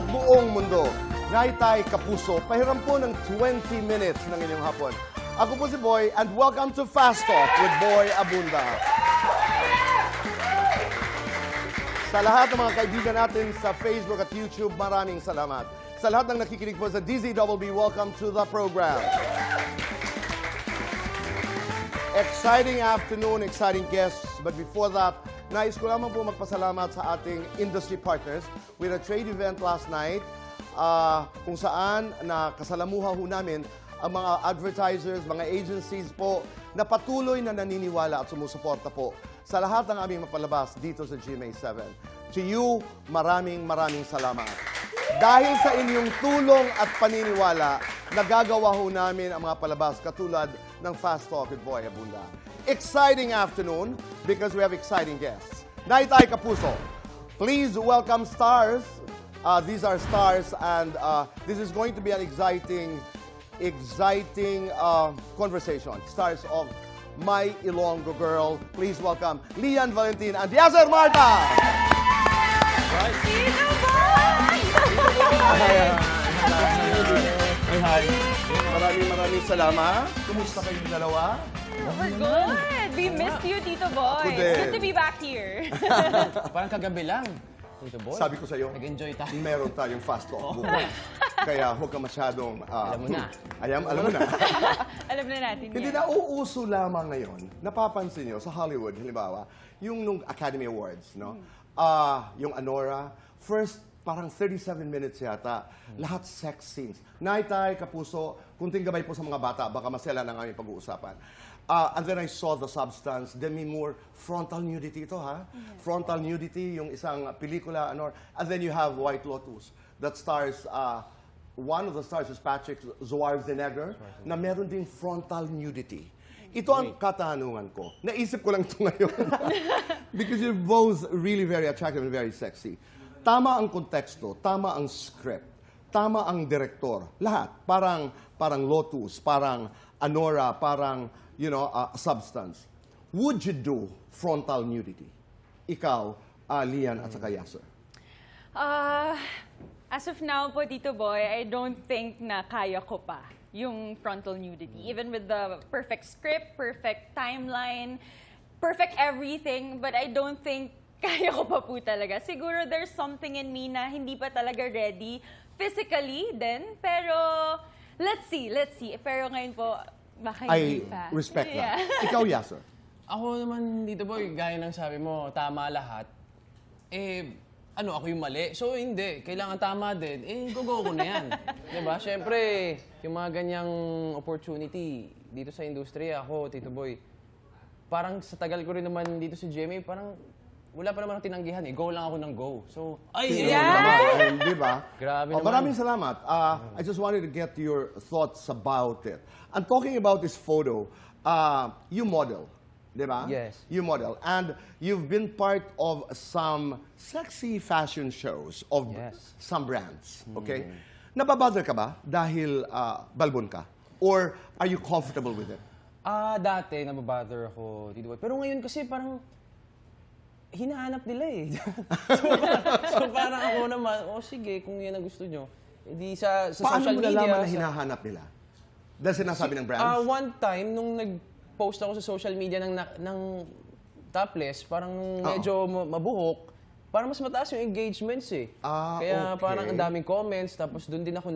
buong mundo. Naitay Kapuso, pahiram po ng 20 minutes ng inyong hapon. Ako po si Boy, and welcome to Fast Talk with Boy Abunda. Sa lahat ng mga kaibigan natin sa Facebook at YouTube, maraming salamat. Sa lahat ng nakikinig po sa DZBB, welcome to the program. Exciting afternoon, exciting guests. But before that, nais ko lamang po magpasalamat sa ating industry partners with a trade event last night kung saan nakasalamuha ho namin ang mga advertisers, mga agencies po na patuloy na naniniwala at sumusuporta po sa lahat ng aming mapalabas dito sa GMA7. To you, maraming salamat. Dahil sa inyong tulong at paniniwala, nagagawa ho namin ang mga palabas katulad ng Fast Talk with Boy Abunda. Exciting afternoon because we have exciting guests. Naitay Kapuso, please welcome stars. These are stars and this is going to be an exciting conversation. Stars of My Ilonggo Girl. Please welcome Lian Valentin and Yasser Marta. Hi. Maraming salamat. Kumusta kayong dalawa? We're good. We missed you, Tito Boy. It's good to be back here. Parang kagabi lang, Tito Boy. Sabi ko sa iyo, nag-enjoy tayo. Meron tayong fast talk bukas. Kaya huwag ka masyadong... alam mo na. Alam mo na. Alam na natin yan. Hindi na uuso lamang ngayon. Napapansin nyo sa Hollywood, halimbawa, yung nung Academy Awards, no? Yung Anora, first parang 37 minutes yata, lahat sex scenes. Naitay, Kapuso, kunting gabay po sa mga bata, baka masela ng aming pag-uusapan. And then I saw The Substance, Demi Moore, frontal nudity ito, ha? Yeah. Frontal nudity, yung isang pelikula, ano. And then you have White Lotus, that stars, one of the stars is Patrick Schwarzenegger, na meron din frontal nudity. Ito ang katanungan ko. Naisip ko lang ito ngayon. Because you're both really very attractive and very sexy. Tama ang konteksto, tama ang script, tama ang direktor, lahat. Parang Lotus, parang Anora, parang, you know, Substance. Would you do frontal nudity? Ikaw, Lian at saka Yasser. As of now po, Tito Boy, I don't think na kaya ko pa yung frontal nudity. Even with the perfect script, perfect timeline, perfect everything, but I don't think kaya ko pa po talaga. Siguro there's something in me na hindi pa talaga ready physically din, pero let's see. Pero ngayon po, baka hindi pa. I respect that. Ikaw, Yasser. Ako naman, Tito Boy, gaya ng sabi mo, tama lahat. Ako yung mali? So, hindi. Kailangan tama din. Go ko na yan. Diba? Siyempre, yung mga ganyang opportunity dito sa industriya, ako, Tito Boy, parang sa tagal ko rin naman dito sa GMA, parang wala pa naman ang tinanggihan eh. Go lang ako ng go. So, Di ba? Grabe naman. Maraming salamat. I just wanted to get your thoughts about it. And talking about this photo, you model. Di ba? Yes. You model. And you've been part of some sexy fashion shows of some brands. Okay? Nababother ka ba dahil balbon ka? Or are you comfortable with it? Dati nababother ako, Tito Boy. Pero ngayon kasi parang hinahanap nila eh. so parang ako naman, sige, kung yan ang gusto nyo. Hindi sa social media. Paano mo nalaman na hinahanap nila? Dahil sinasabi ng brands? One time, nung nag-post ako sa social media ng topless, parang medyo mabuhok, parang mas mataas yung engagements eh. Kaya parang ang daming comments, tapos doon din ako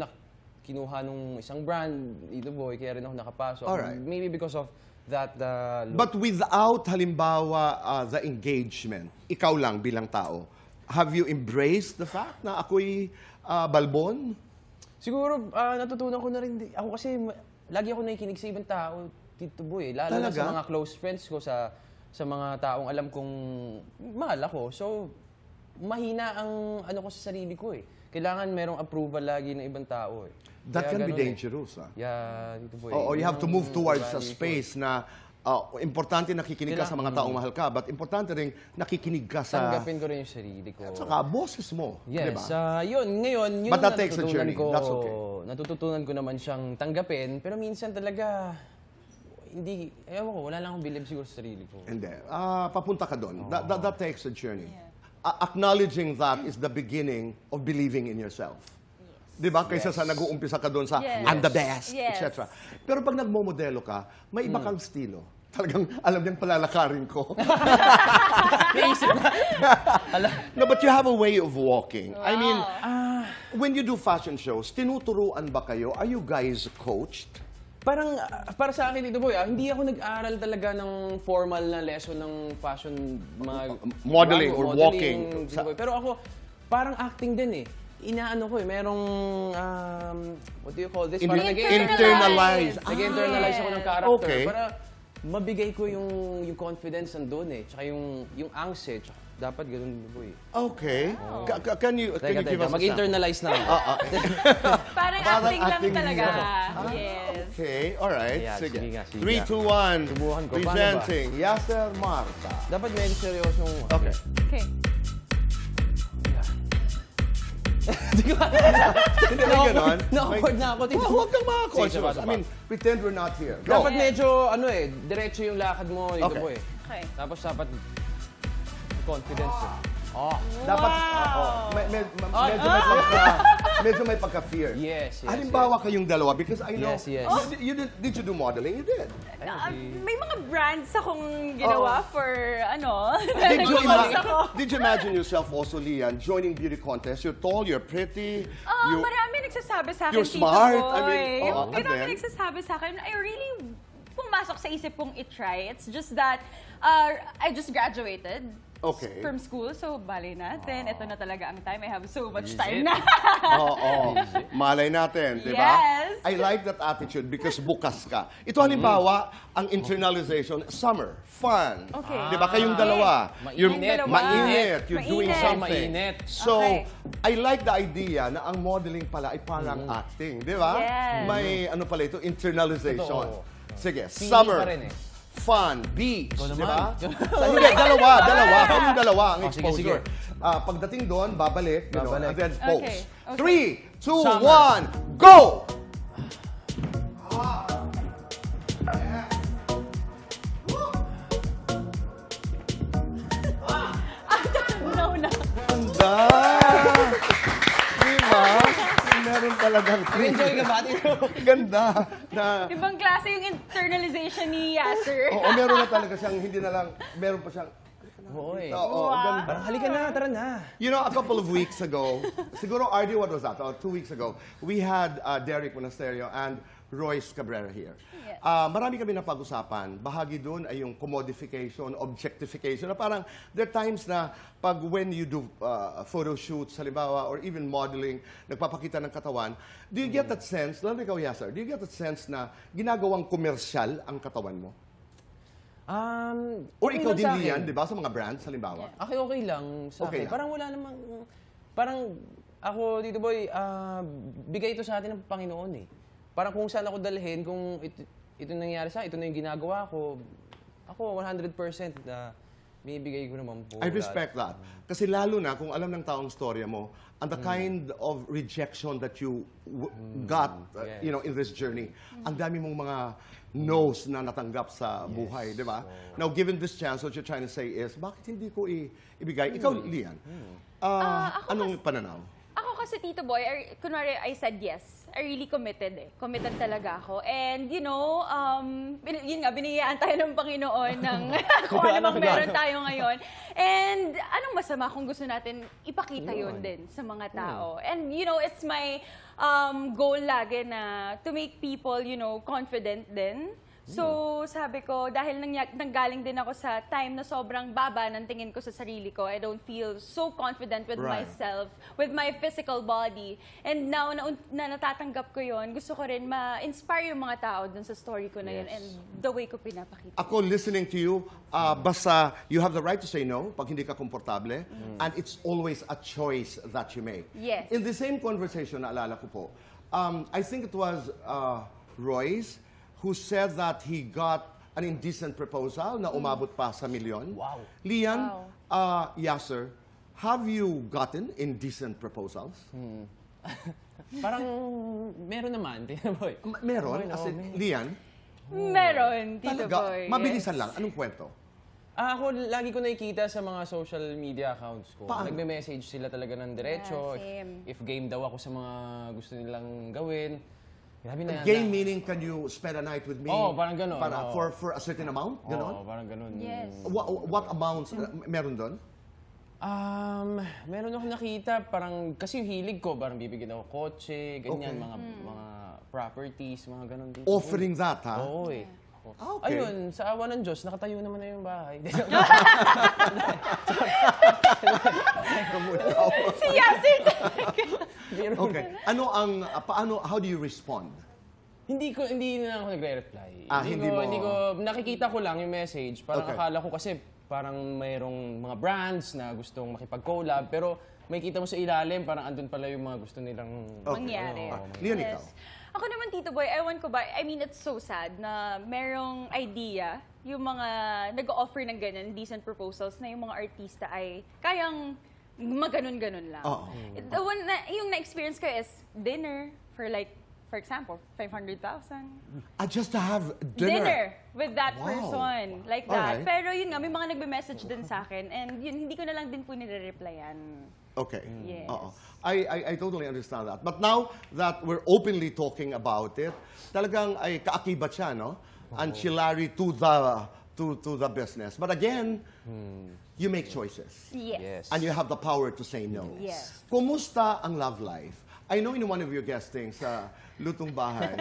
kinuha nung isang brand, Tito Boy, kaya rin ako nakapasok. Alright. Maybe because of that But without, halimbawa, the engagement, ikaw lang bilang tao, have you embraced the fact na ako'y balbon? Siguro, natutunan ko na rin. Ako kasi, lagi ako nakikinig sa ibang tao, Tito Boy. Lalo na sa mga close friends ko, sa mga taong alam kong mahal ako. So, mahina ang ko sa sarili ko eh. Kailangan merong approval lagi ng ibang tao eh. That can be dangerous. Yeah, Tito Boy. You have to move towards a space na importante nakikinig ka sa mga taong mahal ka, but importante rin nakikinig ka sa... Tanggapin ko rin yung sarili ko. At saka, boses mo. Yes. Diba? Yun but that takes a journey. That's okay. Natututunan ko naman siyang tanggapin, pero minsan talaga, hindi, ewan ko, wala lang akong believe siguro sa sarili ko. Hindi. Papunta ka doon. That takes a journey. Yeah. acknowledging that is the beginning of believing in yourself. Di ba? Kaysa sa nag-uumpisa ka doon sa Yes. I'm the best, Yes. etc. Pero pag nagmomodelo ka, may iba kang estilo. Talagang alam niyang palalakarin ko. No, but you have a way of walking. I mean, when you do fashion shows, tinuturuan ba kayo? Are you guys coached? Parang, para sa akin dito, boy, hindi ako nag-aral talaga ng formal na lesson ng fashion, mga... Modeling or walking. dito, boy. Pero ako, parang acting din eh. Inaano ko eh, merong, what do you call this? Parang Internalize. nag-internalize ako ng character. Okay. Para mabigay ko yung confidence nandun eh. Tsaka yung angst eh. Tsaka, dapat ganun, boy. Okay. Can you give us a mag-internalize na ako. Parang Parang acting lang acting talaga. lang. Yes. Okay, alright. Yeah, Sige. sige nga, sige 3, nga. 2, 1. Subukan ko. Paano ba? Presenting Yasser Marta. Dapat medyo seryosong... Okay. Okay. Hindi na ganon. Na-awkward na ako. Tito. Huwag kang mga Sige, conscious. I mean, pretend we're not here. Go. Dapat medyo, diretso yung lakad mo dito, Okay. boy. Okay. Tapos dapat confidence. Dapat, medyo may pagka-fear. Yes. Halimbawa kayong dalawa, because I know, Yes. did you do modeling? You did. May mga brands akong ginawa for Did you imagine yourself also, Lian, joining beauty contest? You're tall, you're pretty. Marami nagsasabi sa akin, You're Tito smart. Boy. I mean, and Marami then? nagsasabi sa akin. I really pumasok sa isip kong i-try. It's just that I just graduated Okay. from school. So, bali natin. Ito na talaga ang time. I have so much time na. Oo. Malay natin, di ba? Yes. I like that attitude because bukas ka. Ito halimbawa, ang internalization, summer, fun. Okay. Di ba? Kayong dalawa. You're Mainit. mainit. You're doing Mainit. something. Mainit. So, Okay. I like the idea na ang modeling pala ay parang acting. Di ba? Yes. May ano pala ito, internalization. Totoo. Sige, Feeling summer. pa rin eh. Fun, beach, Ikaw di naman. ba? Hindi, dalawa. Kayong dalawa ang sige, exposure. sige. Pagdating doon, babalik, you know, and Babalik. then pose. Okay, okay. 3, 2, Summer. 1, go! No, no. Ganda! Di ba? Meron talagang Enjoy ka ba? Ganda na... Ibang klase yung internalization ni Yasser. Oo, meron na talaga siyang, hindi na lang, meron pa siyang... Oo eh. Oo, ganda. Parang halika na, tara na. You know, a couple of weeks ago, siguro, RD, what was that? 2 weeks ago, we had Derek Monasterio and Royce Cabrera here. Yes. Marami kami napag-usapan. Bahagi doon ay yung commodification, objectification. Na parang, there are times na pag when you do photo shoots, halimbawa, or even modeling, nagpapakita ng katawan, do you get that sense, lalo ikaw, Yasser, do you get that sense na ginagawang komersyal ang katawan mo? Or ikaw din, Lian, di ba, sa mga brands, halimbawa? Okay, okay lang sa Okay akin. lang. Parang wala namang... Parang ako dito, boy, bigay ito sa atin ng Panginoon eh. Parang kung saan ako dalhin, kung ito nangyari sa akin, ito na yung ginagawa ko, ako 100% na bibigay ko naman po. I respect that. Kasi lalo na kung alam ng taong storya mo, and the kind of rejection that you got Yes. you know, in this journey, ang dami mong mga no's na natanggap sa buhay, di ba? Now, given this chance, what you're trying to say is, bakit hindi ko ibigay? Ikaw, Lian, anong pananaw? Ako kasi, Tito Boy, kunwari, I said yes. I really committed eh. Committed talaga ako. And, you know, yun nga, biniyayaan tayo ng Panginoon ng kung ano bang meron tayo ngayon. And anong masama kung gusto natin ipakita yun din sa mga tao. And, you know, it's my goal lagi na to make people, you know, confident din. So, sabi ko, dahil nanggaling din ako sa time na sobrang baba ng tingin ko sa sarili ko, I don't feel so confident with Right. myself, with my physical body. And now na natatanggap ko yon, gusto ko rin ma-inspire yung mga tao dun sa story ko na yun and the way ko pinapakita. Ako, listening to you, basta you have the right to say no pag hindi ka komportable, and it's always a choice that you make. Yes. In the same conversation, naalala ko po, I think it was Royce who said that he got an indecent proposal na umabot pa sa milyon. Wow. Lian, Yasser, have you gotten indecent proposals? Parang meron naman, Tito Boy. Meron? Okay, As in, meron. Lian? Meron, Tito Talaga? Boy. Mabilisan yes. lang. Anong kwento? Ako, lagi ko nakikita sa mga social media accounts ko. Paano? Nagme-message sila talaga ng diretso. Yeah, same. If game daw ako sa mga gusto nilang gawin. Grabe na Game meaning, can you spend a night with me? Oo, parang ganun, Para, oo. for a certain amount? Ganon? Oo, parang ganun. Yes. What amounts? Meron doon? Meron ako nakita, parang, kasi yung hilig ko, parang bibigyan ako kotse, ganyan, mga properties, mga ganun dito. Offering that, ha? Oo eh. Ah, okay. Ayun, sa awa ng Diyos, nakatayo naman na yung bahay. Si Yasir! Okay. Ano ang, how do you respond? Hindi na ako nagre-reply. Hindi mo- Hindi ko, nakikita ko lang yung message. Parang Okay. akala ko kasi parang mayroong mga brands na gustong makipag-collab, pero may kita mo sa ilalim, parang andun pala yung mga gusto nilang Mangyari. Leon, ikaw? Ako naman, Tito Boy, ewan ko ba, I mean, it's so sad na merong idea yung mga nag-offer ng ganyan, decent proposals, na yung mga artista ay kayang maganon-ganon lang. Oo. The one na, yung na-experience ko is dinner for like, for example, 500,000. Just to have dinner. With that Wow. person. Like that. Alright. Pero yun nga, may mga nagbe-message din sa akin and yun, hindi ko na lang din po nire-replyan. Okay. Yes. Oo. I totally understand that. But now that we're openly talking about it, talagang ay kaakibat siya, no? Ancillary to the business. But again, you make choices. Yes. And you have the power to say no. Yes. Kumusta ang love life? I know in one of your guestings sa Lutong Bahay,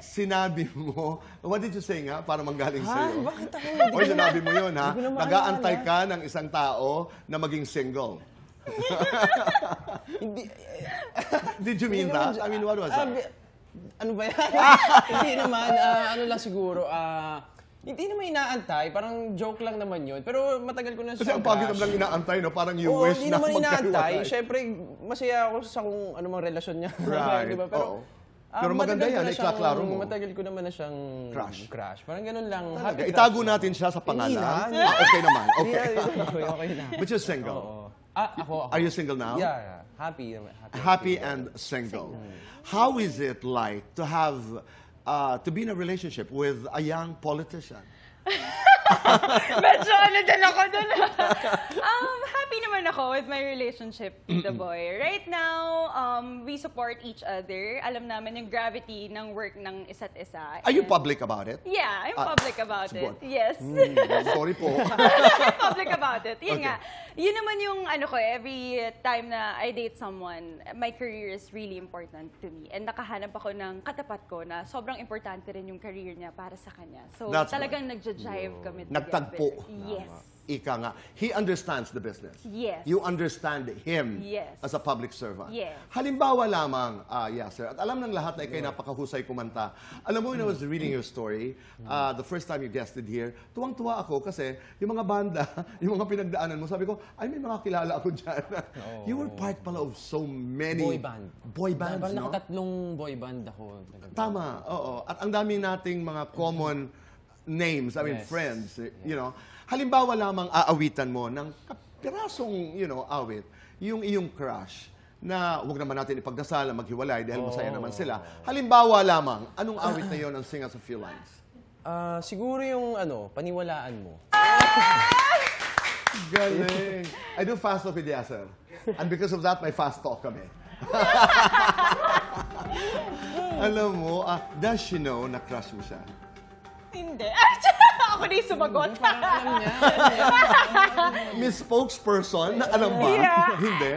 sinabi mo, what did you say nga para manggaling sa'yo? Bakit ako? Oy, sinabi mo yun, ha? Hindi ko na maalala. Nag-aantay ka ng isang tao na maging single. Hindi, Did you mean that? I mean, what was that? ano ba yan? Hindi naman, ano lang siguro, hindi naman inaantay, parang joke lang naman yun. Pero matagal ko na Kasi siyang ang pagod crush. naman lang inaantay, no? Parang you Oo, wish hindi na naman inaantay. magkahiwalay. Siyempre, masaya ako sa kung ano mang relasyon niya. Right, Di ba? Pero, oo. Pero maganda matagal ko yan, na siyang- ikaklaro mo. Matagal ko naman na siyang Crush. Parang ganun lang. Talaga. Happy Itago crush lang. natin siya sa pangalan. Hindi na. Okay naman. Hindi Okay. na, okay na. But you're single. Oo. Ako. Are you single now? Yeah. Happy naman. Happy and single. How is it like to have, to be in a relationship with a young politician? Medyo ano din ako dun. Happy naman ako with my relationship, Tito Boy. Right now, we support each other. Alam namin yung gravity ng work ng isa't isa. Are you And- public about it? Yeah, I'm public about it. support. Yes. Sorry po. I'm public about it. Yun Okay. nga. Yun naman yung ano ko, every time na I date someone, my career is really important to me. And nakahanap ako ng katapat ko na sobrang importante rin yung career niya para sa kanya. So That's talagang nagja-jive kami together. Nagtagpo. Yes. Ika nga. He understands the business. Yes. You understand him Yes. as a public servant. Yes. Halimbawa lamang, Yasser, at alam ng lahat na ikay napakahusay kumanta. Alam mo, when I was reading your story, the first time you guested here, tuwang-tuwa ako kasi yung mga banda, yung mga pinagdaanan mo, sabi ko, ay, may mga kilala ako dyan. You were part pala of so many Boy band. boy bands, Parang no? nakatatlong boy band ako. Tama, oo. At ang dami nating mga common names, I mean, Yes. friends, you know. Halimbawa lamang aawitan mo ng pirasong, awit, yung iyong crush, na huwag naman natin ipagdasal na maghiwalay dahil masaya naman sila. Halimbawa lamang, anong awit na yon ang Sing Us a Few Lines? Siguro yung paniwalaan mo. Galing. I do fast talk with Yasser. And because of that, may fast talk kami. Alam mo, does she know na crush mo siya? Hindi. Ako na yung sumagot. Parang alam niya. Miss Spokesperson, na alam ba? Yeah. Hindi.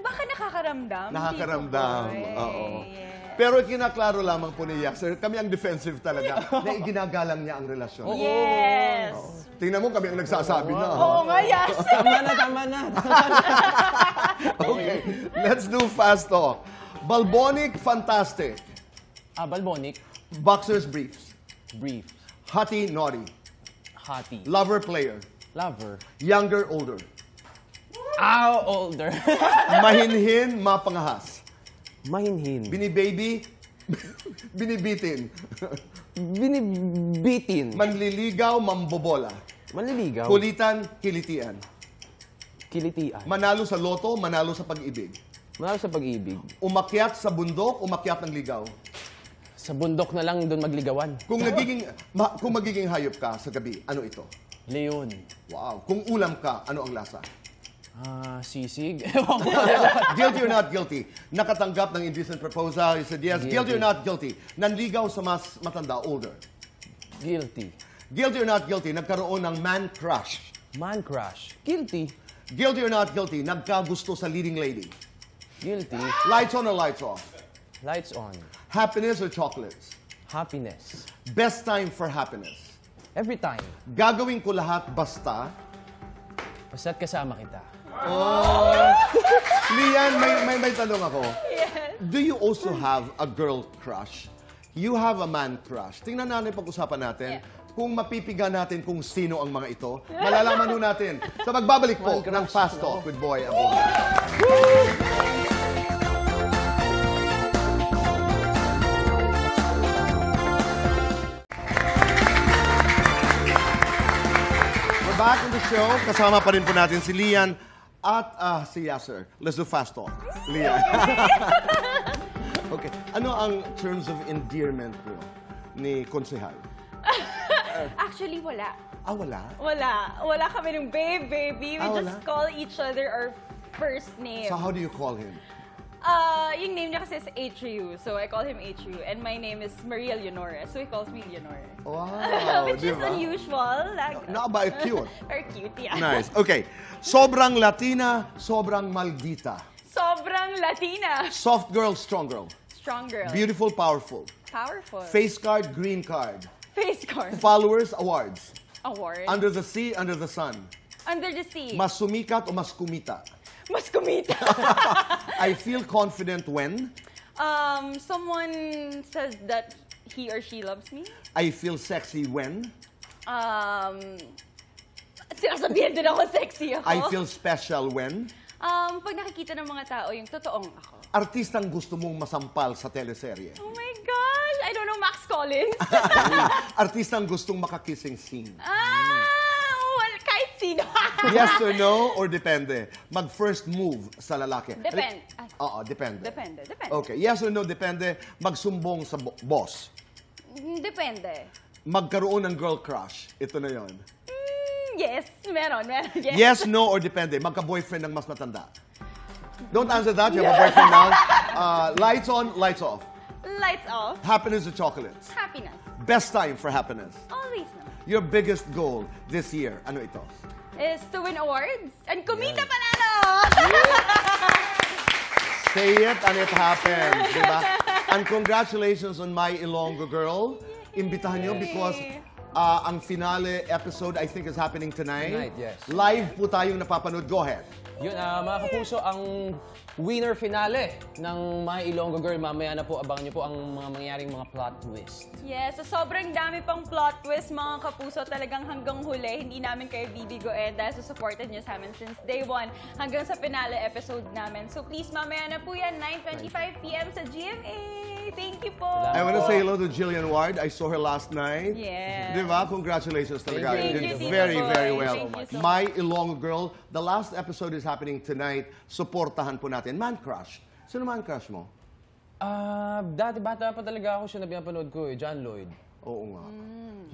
Baka nakakaramdam. Nakakaramdam. Tito Boy. Oo. Yes. Pero kinaklaro lamang po ni Yasser, kami ang defensive talaga, na iginagalang niya ang relasyon. Yes. Tingnan mo, kami ang nagsasabi na. Oo nga, yes. Tama na. Okay, let's do fast talk. Balbonic, fantastic. Balbonic, Boxer's briefs. brief, Hottie, naughty. hottie, Lover, player. lover, Younger, older. older, Mahinhin, mapangahas. mahinhin, Binibaby, binibitin. binibitin, Manliligaw, mambobola. manliligaw, Kulitan, kilitian. kilitian, Manalo sa loto, manalo sa pag-ibig. manalo sa pag-ibig, Umakyat sa bundok, umakyat ng ligaw. sa bundok na lang doon magligawan. Kung magiging hayop ka sa gabi, ano ito? Leon. Wow. Kung ulam ka, ano ang lasa? Sisig. Ewan ko. Guilty or not guilty? Nakatanggap ng indecent proposal. You said yes. Guilty or not guilty? Nanligaw sa mas matanda, older. Guilty. Guilty or not guilty? Nagkaroon ng man crush. Man crush. Guilty. Guilty or not guilty? Nagkagusto sa leading lady. Guilty. Lights on or lights off? Lights on. Happiness or chocolates? Happiness. Best time for happiness? Every time. Gagawin ko lahat basta. Basta't kasama kita. Lian, may tanong ako. Yes. Do you also have a girl crush? You have a man crush. Tingnan natin pag-usapan natin kung mapipiga natin kung sino ang mga ito. Malalaman nun natin sa magbabalik po ng Fast Talk with Boy Abogado. We're back in the show. Kasama pa rin po natin si Lian at si Yasser. Let's do Fast Talk. Lian. Okay. Ano ang terms of endearment po ni Konsehal? Actually, wala. Wala? Wala kami ng babe, baby. We Wala? just call each other our first name. So how do you call him? Yung name niya kasi is Atreyu, so I call him Atreyu. And my name is Maria Leonora, so he calls me Leonora. Wow, Which is diba? unusual. Like, No, but cute. very cute, yeah. Nice. Okay. Sobrang Latina, sobrang maldita. Sobrang Latina. Soft girl, strong girl. Strong girl. Beautiful, powerful. Powerful. Face card, green card. Face card. Followers, awards. Award. Under the sea, under the sun. Under the sea. Mas sumikat o mas kumita? Mas kumita. I feel confident when Someone says that he or she loves me. I feel sexy when Sinasabihan din ako sexy ako. I feel special when Pag nakikita ng mga tao, yung totoong ako. artistang gusto mong masampal sa teleserye. Oh my gosh! I don't know, Max Collins. Artistang gustong makakissing scene. Well, kahit sino. Yes or no or depende? Mag-first move sa lalaki. Depende. Oo, depende. Depende. Okay, yes or no, depende. Magsumbong sa boss. Depende. Magkaroon ng girl crush. Ito na yon. Yes, meron. Yes. Yes, no, or depende. Magka-boyfriend ng mas matanda. Don't answer that. You have a boyfriend now. Lights on, lights off. Lights off. Happiness or chocolates? Happiness. Best time for happiness. Always no. Your biggest goal this year. Ano ito? Is to win awards and kumita panalo. Say it and it happens. Diba? And congratulations on My Ilonggo Girl. Imbitahan nyo because ang finale episode I think is happening tonight. Tonight, yes. Live po tayong napapanood. Go ahead. Yun, mga kapuso, ang winner finale ng My Ilonggo Girl. Mamaya na po, abangan niyo po ang mga mangyaring mga plot twist. Yes, so sobrang dami pang plot twist, mga kapuso. Talagang hanggang huli, hindi namin kayo bibigoin dahil sa supported niyo sa amin since day one hanggang sa finale episode namin. So please, mamaya na po yan, 9:25 p.m. sa GMA. Thank you po. I want to say hello to Jillian Ward. I saw her last night. Yes. Diba? Congratulations talaga. Thank You you. did Thank you, very, Tito very Boy. well. Thank you so My Ilonggo Girl. The last episode is happening tonight. Supportahan po natin. Man crush. Sino man crush mo? Dati bata pa talaga ako siya na pinapanood ko John Lloyd. Oo nga.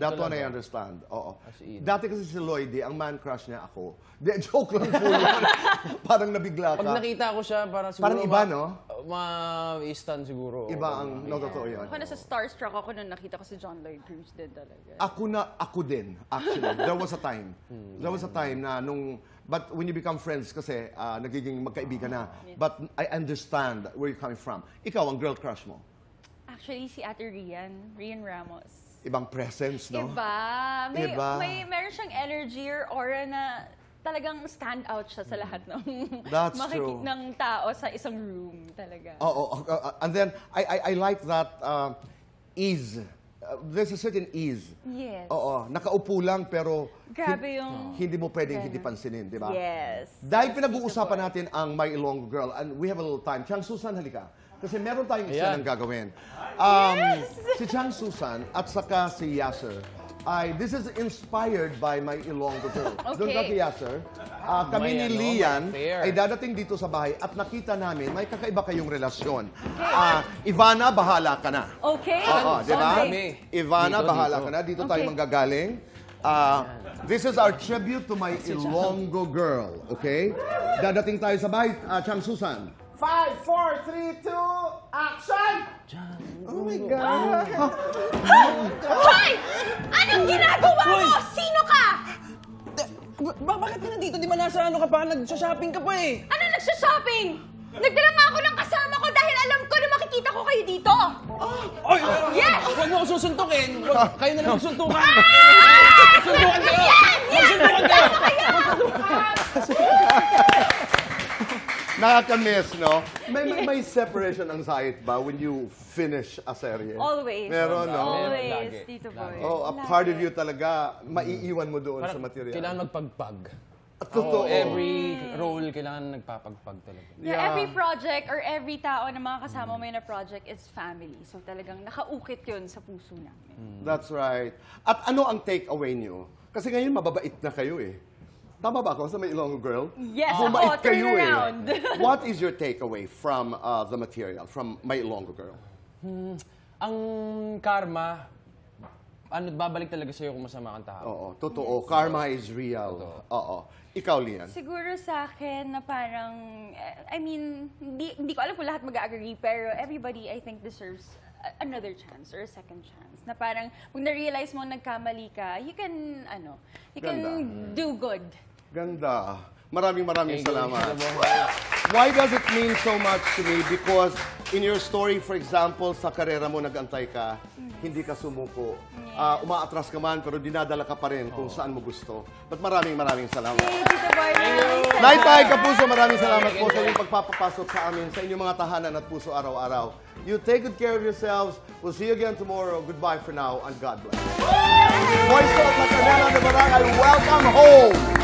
That one I understand. Oo. in. Dati kasi si Lloyd, ang man crush niya ako. De, joke lang po yun. Parang nabigla ka. Pag nakita ko siya, parang siguro... Parang iba, no? Ma-istan siguro. Iba ang, no, totoo yun. Ako nasa starstruck ako nung nakita ko si John Lloyd Cruz din talaga. Ako din, actually. There was a time. There was a time na nung, but when you become friends kasi, nagiging magkaibigan na. But I understand where you're coming from. Ikaw, ang girl crush mo. Actually, si Ate Rian Ramos. Ibang presence, no? Iba. Meron siyang energy or aura na talagang stand out siya sa lahat ng That's true. ng tao sa isang room talaga. Oo. And then, I like that ease. There's a certain ease. Yes. Oo. Nakaupo lang pero Grabe yung... hindi mo pwedeng hindi pansinin, di ba? Yes. Dahil Yes, pinag-uusapan Tito Boy. natin ang My Ilonggo Girl and we have a little time. Chang Susan, halika. Kasi meron tayong isa ng gagawin. Si Chang Susan at saka si Yasser, this is inspired by My Ilonggo Girl. Okay. Doon ka kay Yasser. Kami ni May Lian fair. ay dadating dito sa bahay at nakita namin may kakaiba kayong relasyon. Ivana, bahala ka na. Okay. Oo, di ba? Kami. Ivana, Dito, bahala dito. ka na. Dito tayo Okay. manggagaling. This is our tribute to my Ilonggo girl, okay? Dadating tayo sa bahay, Chang Susan. 5, 4, 3, 2, action! Oh my God! Hoy! Anong ginagawa mo? Sino ka? Bakit ka nandito? Di ba nasa ano ka pa? Nag-shopping ka pa eh. Ano nagsha-shopping? Nagdala nga ako ng kasama ko dahil alam ko na makikita ko kayo dito. Oy! Yes! Huwag mo ako susuntukin. Kayo na lang magsuntukan. Suntukan kayo! Magsuntukan kayo! Nakaka-miss, no? May separation anxiety ba when you finish a serye? Always. Meron, no? Always, Lagi. Tito Boy. Oh, a part of you talaga, maiiwan mo doon sa material. Kailangan magpagpag. Totoo. Every role, kailangan nagpapagpag talaga. Yeah, every project or every tao na mga kasama mo yun na project is family. So talagang nakaukit yun sa puso namin. That's right. At ano ang take-away nyo? Kasi ngayon mababait na kayo eh. Tama ba ako sa may Ilonggo girl? Yes, Bumait ako, turn kayo around. What is your takeaway from the material, from my Ilonggo girl? Ang karma, babalik talaga sa'yo kung masama kang tao. Oo, totoo. Karma is real. Oo. Ikaw, Lian. Siguro sa akin na parang, I mean, hindi ko alam kung lahat mag-agree, pero everybody I think deserves another chance or a second chance. Na parang, kung na-realize mo nagkamali ka, you can Ganda. do good. Ganda. Maraming salamat. Thank you. Why does it mean so much to me? Because in your story, for example, sa karera mo nag-antay ka, hindi ka sumuko. Umaatras ka man, pero dinadala ka pa rin kung saan mo gusto. But maraming salamat. Hey, Tito Boy, maraming salamat. Night Bye Kapuso, maraming salamat po sa inyong pagpapapasok sa amin, sa inyong mga tahanan at puso araw-araw. You take good care of yourselves. We'll see you again tomorrow. Goodbye for now, and God bless. Voice of Macanela de Barangay, welcome home!